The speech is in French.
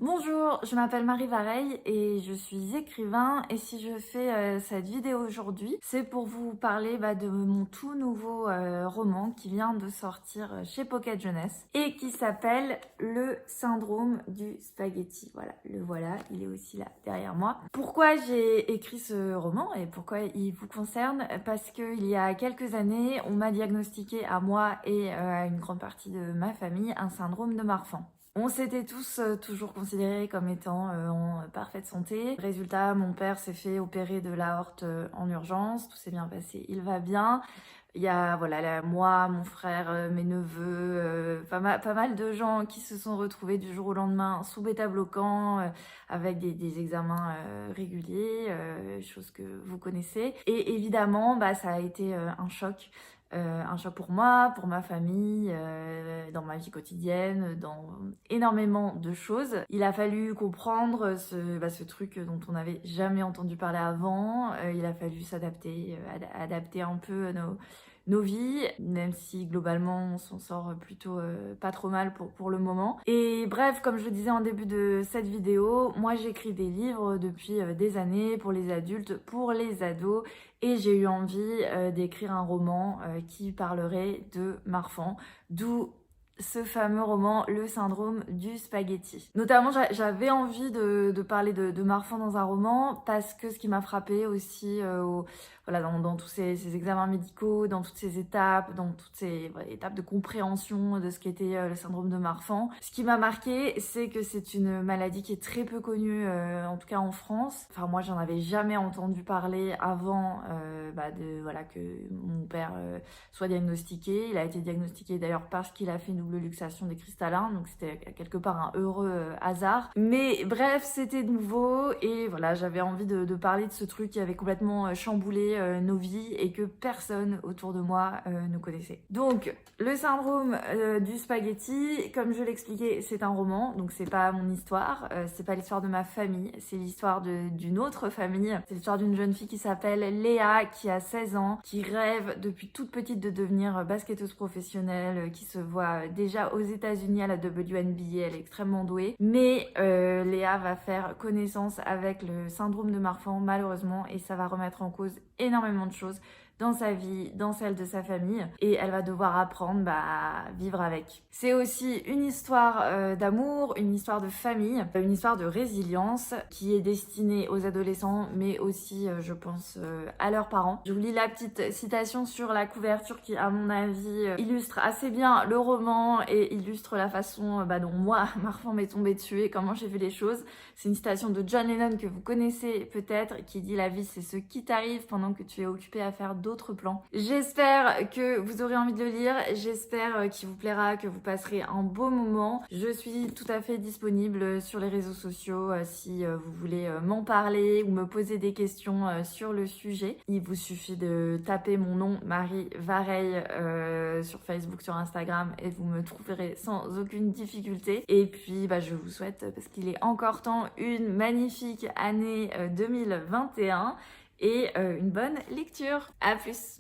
Bonjour, je m'appelle Marie Vareille et je suis écrivain et si je fais cette vidéo aujourd'hui, c'est pour vous parler de mon tout nouveau roman qui vient de sortir chez Pocket Jeunesse et qui s'appelle Le syndrome du spaghetti. Voilà, il est aussi là derrière moi. Pourquoi j'ai écrit ce roman et pourquoi il vous concerne? Parce qu'il y a quelques années, on m'a diagnostiqué à moi et à une grande partie de ma famille un syndrome de Marfan. On s'était tous toujours considérés comme étant en parfaite santé. Résultat, mon père s'est fait opérer de l'aorte en urgence, tout s'est bien passé, il va bien. Il y a moi, mon frère, mes neveux, pas mal de gens qui se sont retrouvés du jour au lendemain sous bêta-bloquant, avec des examens réguliers, chose que vous connaissez. Et évidemment, ça a été un choc pour moi, pour ma famille, dans ma vie quotidienne, dans énormément de choses. Il a fallu comprendre ce truc dont on n'avait jamais entendu parler avant. Il a fallu s'adapter, adapter un peu nos vies, même si globalement on s'en sort plutôt pas trop mal pour le moment. Et bref, comme je le disais en début de cette vidéo, moi j'écris des livres depuis des années pour les adultes, pour les ados, et j'ai eu envie d'écrire un roman qui parlerait de Marfan, d'où ce fameux roman, Le syndrome du spaghetti. Notamment, j'avais envie de parler de Marfan dans un roman parce que ce qui m'a frappé aussi dans tous ces examens médicaux, dans toutes ces étapes, dans toutes ces étapes de compréhension de ce qu'était le syndrome de Marfan. Ce qui m'a marqué, c'est que c'est une maladie qui est très peu connue, en tout cas en France. Enfin, moi, j'en avais jamais entendu parler avant que mon père soit diagnostiqué. Il a été diagnostiqué d'ailleurs parce qu'il a fait une double luxation des cristallins, donc c'était quelque part un heureux hasard. Mais bref, c'était nouveau et voilà, j'avais envie de parler de ce truc qui avait complètement chamboulé nos vies et que personne autour de moi ne connaissait. Donc, le syndrome du spaghetti, comme je l'expliquais, c'est un roman, donc c'est pas mon histoire, c'est pas l'histoire de ma famille, c'est l'histoire d'une autre famille. C'est l'histoire d'une jeune fille qui s'appelle Léa, qui a 16 ans, qui rêve depuis toute petite de devenir basketteuse professionnelle, qui se voit déjà aux États-Unis à la WNBA, elle est extrêmement douée. Mais Léa va faire connaissance avec le syndrome de Marfan, malheureusement, et ça va remettre en cause énormément de choses dans sa vie, dans celle de sa famille, et elle va devoir apprendre à vivre avec. C'est aussi une histoire d'amour, une histoire de famille, une histoire de résilience qui est destinée aux adolescents, mais aussi, je pense, à leurs parents. Je vous lis la petite citation sur la couverture qui, à mon avis, illustre assez bien le roman et illustre la façon dont moi, Marfan m'est tombée dessus et comment j'ai vu les choses. C'est une citation de John Lennon que vous connaissez peut-être, qui dit « La vie, c'est ce qui t'arrive pendant que tu es occupé à faire d'autres plans ». J'espère que vous aurez envie de le lire, j'espère qu'il vous plaira, que vous passerez un beau moment. Je suis tout à fait disponible sur les réseaux sociaux si vous voulez m'en parler ou me poser des questions sur le sujet. Il vous suffit de taper mon nom, Marie Vareille, sur Facebook, sur Instagram, et vous me trouverez sans aucune difficulté. Et puis je vous souhaite, parce qu'il est encore temps, une magnifique année 2021 et une bonne lecture. À plus!